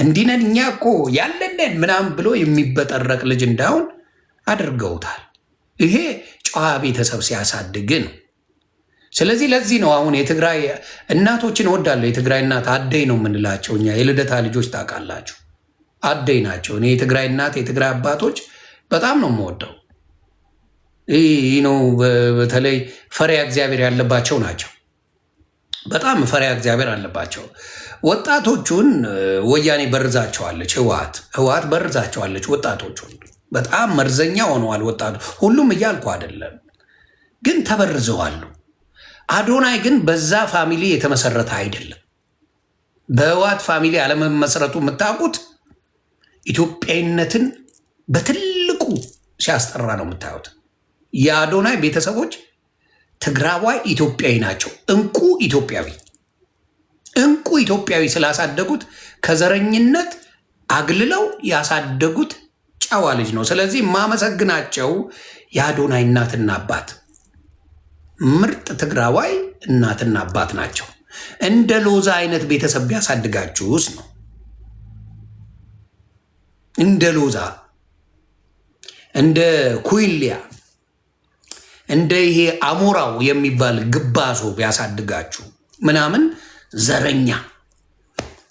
እንዲነን እኛ እኮ ያለንን ምናምን ብሎ የሚበጠረቅ ልጅ እንዳሁን አድርገውታል። ይሄ ጨዋ ቤተሰብ ሲያሳድግ ነው። ስለዚህ ለዚህ ነው አሁን የትግራይ እናቶችን እወዳለሁ። የትግራይ እናት አደይ ነው የምንላቸው እኛ የልደታ ልጆች ታውቃላችሁ፣ አደይ ናቸው። እኔ የትግራይ እናት የትግራይ አባቶች በጣም ነው የምወደው። ይህ ነው በተለይ ፈሪያ እግዚአብሔር ያለባቸው ናቸው። በጣም ፈሪያ እግዚአብሔር አለባቸው። ወጣቶቹን ወያኔ በርዛቸዋለች፣ ህወሓት በርዛቸዋለች። ወጣቶቹን በጣም መርዘኛ ሆነዋል። ወጣቱ ሁሉም እያልኩ አይደለም፣ ግን ተበርዘዋሉ። አዶናይ ግን በዛ ፋሚሊ የተመሰረተ አይደለም። በህወሓት ፋሚሊ አለመመስረቱ የምታውቁት ኢትዮጵያዊነትን በትልቁ ሲያስጠራ ነው የምታዩት። የአዶናይ ቤተሰቦች ትግራዋይ ኢትዮጵያዊ ናቸው። እንቁ ኢትዮጵያዊ ስላሳደጉት ከዘረኝነት አግልለው ያሳደጉት ጨዋ ልጅ ነው። ስለዚህ የማመሰግናቸው የአዶናይ እናትና አባት ምርጥ ትግራዋይ እናትና አባት ናቸው። እንደ ሎዛ አይነት ቤተሰብ ቢያሳድጋችሁስ ነው። እንደ ሎዛ፣ እንደ ኩይሊያ፣ እንደ ይሄ አሞራው የሚባል ግባሶ ቢያሳድጋችሁ ምናምን ዘረኛ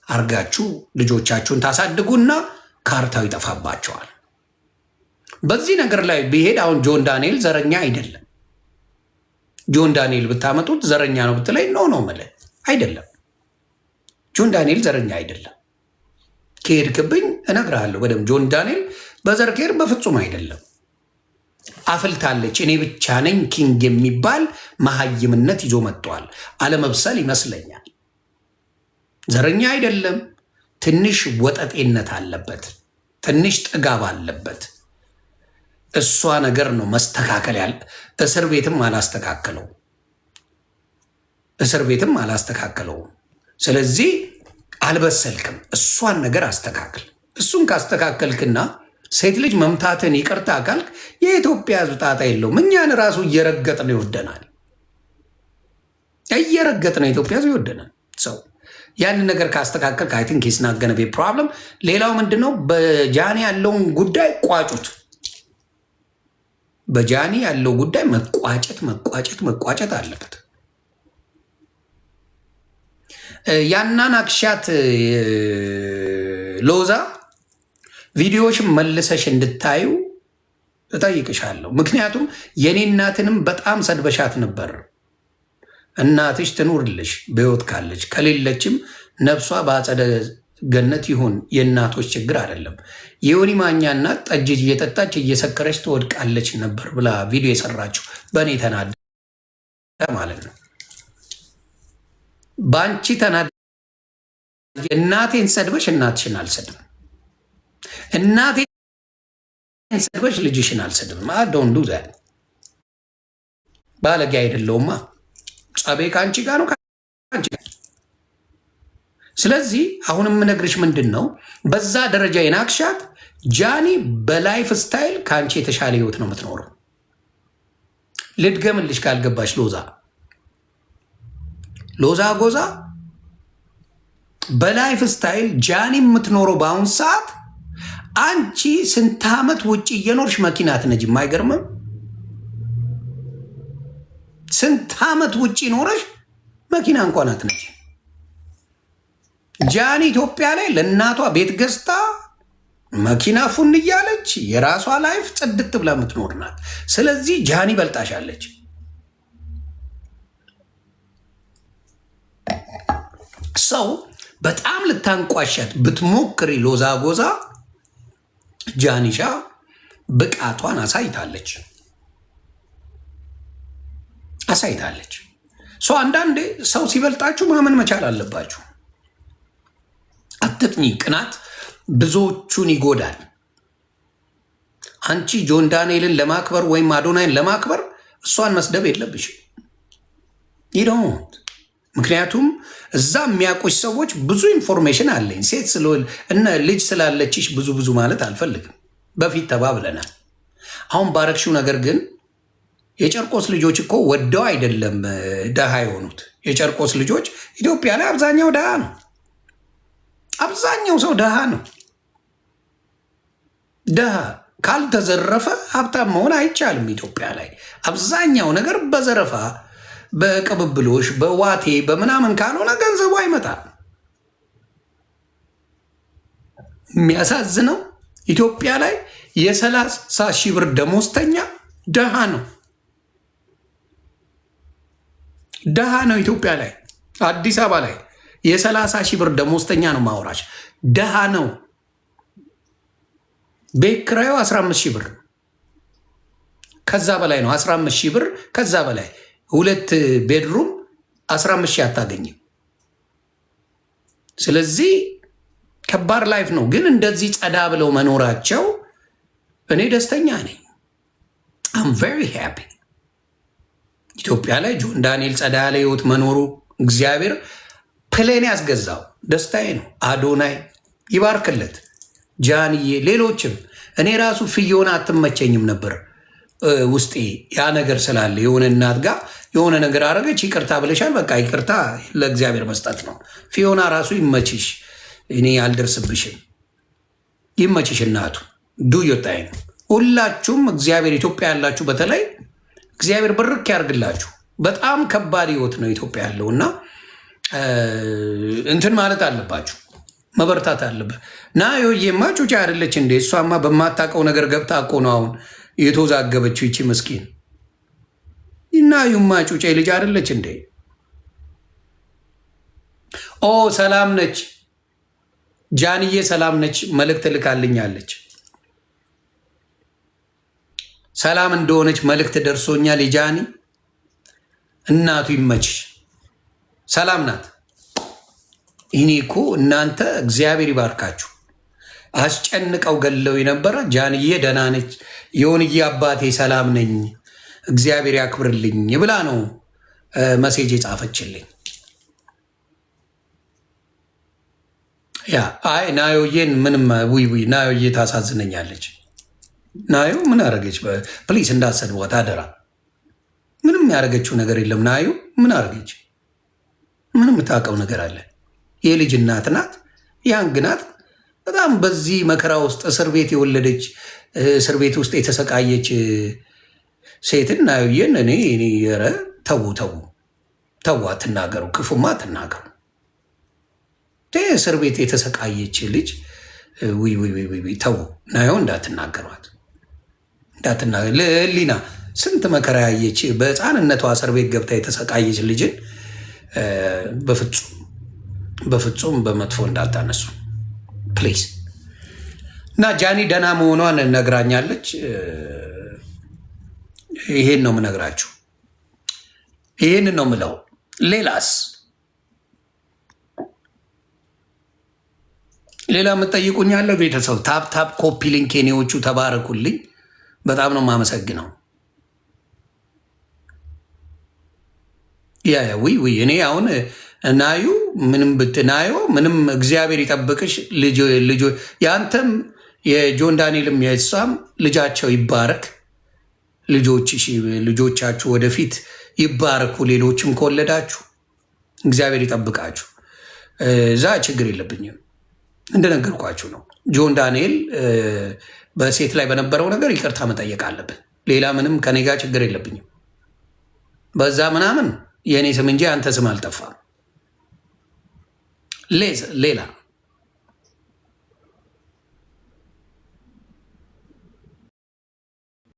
አርጋችሁ ልጆቻችሁን ታሳድጉና ካርታው ይጠፋባቸዋል። በዚህ ነገር ላይ ቢሄድ አሁን ጆን ዳንኤል ዘረኛ አይደለም። ጆን ዳንኤል ብታመጡት ዘረኛ ነው ብትለኝ ነው የምልህ አይደለም። ጆን ዳንኤል ዘረኛ አይደለም። ከሄድክብኝ እነግርሃለሁ በደምብ። ጆን ዳንኤል በዘር ከሄድ በፍጹም አይደለም። አፍልታለች። እኔ ብቻ ነኝ ኪንግ የሚባል መሀይምነት ይዞ መጥቷል። አለመብሰል ይመስለኛል። ዘረኛ አይደለም። ትንሽ ወጠጤነት አለበት፣ ትንሽ ጥጋብ አለበት። እሷ ነገር ነው መስተካከል ያለ። እስር ቤትም አላስተካከለውም። ስለዚህ አልበሰልክም። እሷን ነገር አስተካክል። እሱን ካስተካከልክና ሴት ልጅ መምታትን ይቅርታ ካልክ የኢትዮጵያ ሕዝብ ጣጣ የለውም። እኛን ራሱ እየረገጥን ይወደናል። የኢትዮጵያ ሕዝብ ይወደናል። ሰው ያንን ነገር ካስተካከልክ አይ ቲንክ ኢትስ ናት ጎና ቢ ፕሮብለም። ሌላው ምንድነው? በጃኒ ያለውን ጉዳይ ቋጩት። በጃኒ ያለው ጉዳይ መቋጨት አለበት። ያናን አክሻት ሎዛ ቪዲዮዎችን መልሰሽ እንድታዩ እጠይቅሻለሁ። ምክንያቱም የኔ እናትንም በጣም ሰድበሻት ነበር። እናትሽ ትኑርልሽ በሕይወት ካለች፣ ከሌለችም ነፍሷ በአጸደ ገነት ይሁን። የእናቶች ችግር አይደለም። የዮኒ ማኛ እናት ጠጅ እየጠጣች እየሰከረች ትወድቃለች ነበር ብላ ቪዲዮ የሰራችው በእኔ ተናደ ማለት ነው። በአንቺ ተናደ። እናቴን ሰድበሽ እናትሽን አልሰድም። እናቴን ሰድበሽ ልጅሽን አልሰድም። ዶንት ዱ ዛት። ባለጌ አይደለውማ። ጸቤ ከአንቺ ጋር ነው ከአንቺ ጋር። ስለዚህ አሁን የምነግርሽ ምንድን ነው፣ በዛ ደረጃ የናክሻት ጃኒ በላይፍ ስታይል ከአንቺ የተሻለ ህይወት ነው የምትኖረው። ልድገምልሽ ካልገባሽ፣ ሎዛ ጎዛ በላይፍ ስታይል ጃኒ የምትኖረው በአሁን ሰዓት፣ አንቺ ስንት ዓመት ውጭ እየኖርሽ መኪና አትነጂም? አይገርምም? ስንት ዓመት ውጭ ኖረሽ መኪና እንኳን አትነጂ። ጃኒ ኢትዮጵያ ላይ ለእናቷ ቤት ገዝታ መኪና ፉን እያለች የራሷ ላይፍ ጽድት ብላ የምትኖር ናት። ስለዚህ ጃኒ በልጣሻለች። ሰው በጣም ልታንቋሻት ብትሞክሪ ሎዛ ጎዛ ጃኒሻ ብቃቷን አሳይታለች። አንዳንዴ ሰው ሲበልጣችሁ ማመን መቻል አለባችሁ። አትቅኝ። ቅናት ብዙዎቹን ይጎዳል። አንቺ ጆን ዳንኤልን ለማክበር ወይም አዶናይን ለማክበር እሷን መስደብ የለብሽም። ይደውት ምክንያቱም እዛ የሚያውቁሽ ሰዎች ብዙ ኢንፎርሜሽን አለኝ። ሴት እና ልጅ ስላለችሽ ብዙ ማለት አልፈልግም። በፊት ተባብለናል። አሁን ባረክሽው ነገር ግን የጨርቆስ ልጆች እኮ ወደው አይደለም ድሃ የሆኑት። የጨርቆስ ልጆች ኢትዮጵያ ላይ አብዛኛው ድሃ ነው። አብዛኛው ሰው ድሃ ነው። ድሃ ካልተዘረፈ ሀብታም መሆን አይቻልም። ኢትዮጵያ ላይ አብዛኛው ነገር በዘረፋ በቅብብሎሽ በዋቴ በምናምን ካልሆነ ገንዘቡ አይመጣም። የሚያሳዝነው ኢትዮጵያ ላይ የ30 ሺህ ብር ደሞዝተኛ ድሃ ነው። ድሃ ነው ኢትዮጵያ ላይ። አዲስ አበባ ላይ የ30 ሺህ ብር ደሞዝተኛ ነው ማውራሽ። ድሃ ነው። ቤት ኪራዩ 15 ሺህ ብር ከዛ በላይ ነው። 15 ሺህ ብር ከዛ በላይ 2 ቤድሩም 15 ሺህ አታገኝም። ስለዚህ ከባድ ላይፍ ነው። ግን እንደዚህ ጸዳ ብለው መኖራቸው እኔ ደስተኛ ነኝ። አም ቬሪ ሃፒ። ኢትዮጵያ ላይ ጆን ዳንኤል ጸዳ ያለ ህይወት መኖሩ እግዚአብሔር ፕሌን ያስገዛው ደስታዬ ነው። አዶናይ ይባርክለት፣ ጃንዬ፣ ሌሎችም። እኔ ራሱ ፍዮና አትመቸኝም ነበር ውስጤ ያ ነገር ስላለ የሆነ እናት ጋር የሆነ ነገር አረገች፣ ይቅርታ ብለሻል፣ በቃ ይቅርታ ለእግዚአብሔር መስጠት ነው። ፊዮና ራሱ ይመችሽ፣ እኔ አልደርስብሽም። ይመችሽ እናቱ ዱዮታይ ነው። ሁላችሁም እግዚአብሔር ኢትዮጵያ ያላችሁ በተለይ እግዚአብሔር ብርክ ያርግላችሁ። በጣም ከባድ ህይወት ነው ኢትዮጵያ ያለው እና እንትን ማለት አለባችሁ፣ መበርታት አለበት። ናዮዬማ ጩጬ አይደለች እንዴ? እሷማ በማታውቀው ነገር ገብታ እኮ ነው አሁን የተወዛገበችው ይቺ ምስኪን። ናዩማ ጩጬ ልጅ አይደለች እንዴ? ኦ ሰላም ነች ጃንዬ፣ ሰላም ነች። መልእክት ልካልኛለች። ሰላም እንደሆነች መልእክት ደርሶኛል። የጃኒ እናቱ ይመችሽ፣ ሰላም ናት። እኔ እኮ እናንተ እግዚአብሔር ይባርካችሁ። አስጨንቀው ገለው የነበረ ጃንዬ ደህና ነች፣ የሆንዬ አባቴ ሰላም ነኝ፣ እግዚአብሔር ያክብርልኝ ብላ ነው መሴጅ የጻፈችልኝ። ያ አይ ናዮዬን ምንም ውይ ናዮዬ ታሳዝነኛለች። ናዮ ምን አረገች? ፕሊስ እንዳሰድቧት አደራ። ምንም ያደረገችው ነገር የለም። ናዮ ምን አረገች? ምንም የምታውቀው ነገር አለ? የልጅ እናት ናት፣ ያንግ ናት። በጣም በዚህ መከራ ውስጥ እስር ቤት የወለደች እስር ቤት ውስጥ የተሰቃየች ሴትን ናዮዬን እኔ ኧረ ተው አትናገሩ፣ ክፉማ አትናገሩ። እስር ቤት የተሰቃየች ልጅ ተው ናዮ እንዳትናገሯት። ለህሊና ስንት መከራ ያየች በህፃንነቷ እስር ቤት ገብታ የተሰቃየች ልጅን በፍጹም በመጥፎ እንዳታነሱ ፕሊዝ። እና ጃኒ ደህና መሆኗን ነግራኛለች። ይሄን ነው የምነግራችሁ፣ ይሄን ነው የምለው። ሌላስ ሌላ የምጠይቁኛለ? ቤተሰብ ታፕ ኮፒ ሊንክ ኔዎቹ ተባረኩልኝ። በጣም ነው የማመሰግነው። ዊ እኔ አሁን ናዩ ምንም ብትናዮ ምንም እግዚአብሔር ይጠብቅሽ። ልጆ ያንተም የጆን ዳንኤልም የእሷም ልጃቸው ይባረክ። ልጆቻችሁ ወደፊት ይባረኩ። ሌሎችም ከወለዳችሁ እግዚአብሔር ይጠብቃችሁ። እዛ ችግር የለብኝም። እንደነገርኳችሁ ነው። ጆን ዳንኤል በሴት ላይ በነበረው ነገር ይቅርታ መጠየቅ አለብን። ሌላ ምንም ከኔ ጋር ችግር የለብኝም። በዛ ምናምን የእኔ ስም እንጂ አንተ ስም አልጠፋም። ሌላ